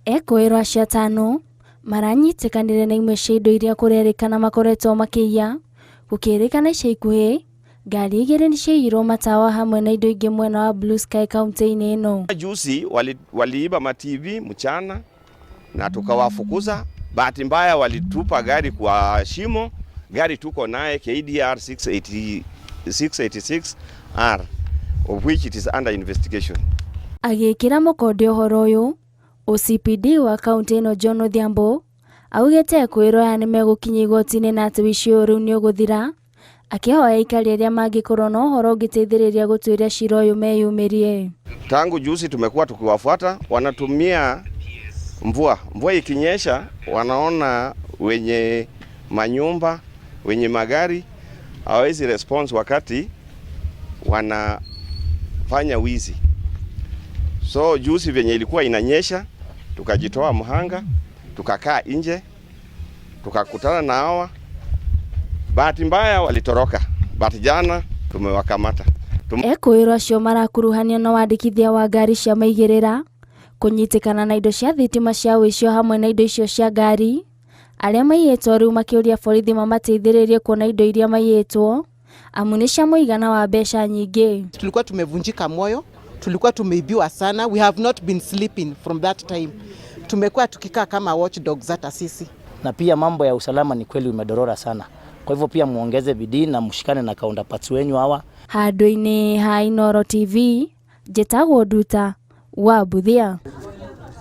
Ekoirwo acio atano maranyitikanire na imwe cia indo iria kurerikana makoretwo makiiya, gukirikana ica ikuhi ngari igiri ni ciaiyirwo matawa hamwe na indo ingi mwena wa Blue Sky kaunti-ini ino. Juzi waliiba ma TV mchana na tukawafukuza. Bahati mbaya walitupa gari kwa shimo. Gari tuko naye KDR 686R, of which it is under investigation. Agikira mukonde uhoro uyu, OCPD wa kaunti ino John Odhiambo augite kwirwo ya ni megukinya igoti-ini na ati wici uyu ni uguthira, akihoya aikari aria mangikorwo na uhoro ungiteithiriria gutwira cira uyu meyumirie. Tangu juzi tumekuwa tukiwafuata, wanatumia mvua ikinyesha, wanaona wenye manyumba, wenye magari hawezi response wakati wanafanya wizi. So juzi venye ilikuwa inanyesha, tukajitoa mhanga, tukakaa nje, tukakutana na hawa. Bahati mbaya walitoroka. Bahati jana tumewakamata. Ekoirwo acio marakuruhania na wandikithia wa ngari cia maigirira, kunyitikana na indo cia thitima cia wicio hamwe na indo icio cia ngari. Aria maiyitwo riu makiuria borithi mamateithiririe kuona indo iria maiyitwo amu ni cia muigana wa mbeca nyingi. Tulikuwa tumevunjika moyo, tulikuwa tumeibiwa sana. We have not been sleeping from that time. Tumekuwa tukikaa kama watchdogs hata sisi. Na pia mambo ya usalama ni kweli umedorora sana. Kwa hivyo pia muongeze bidii na mshikane na counterparts wenyu hawa. Handũ-inĩ ha Inooro TV, Njĩtagwo Nduta wa Buthia.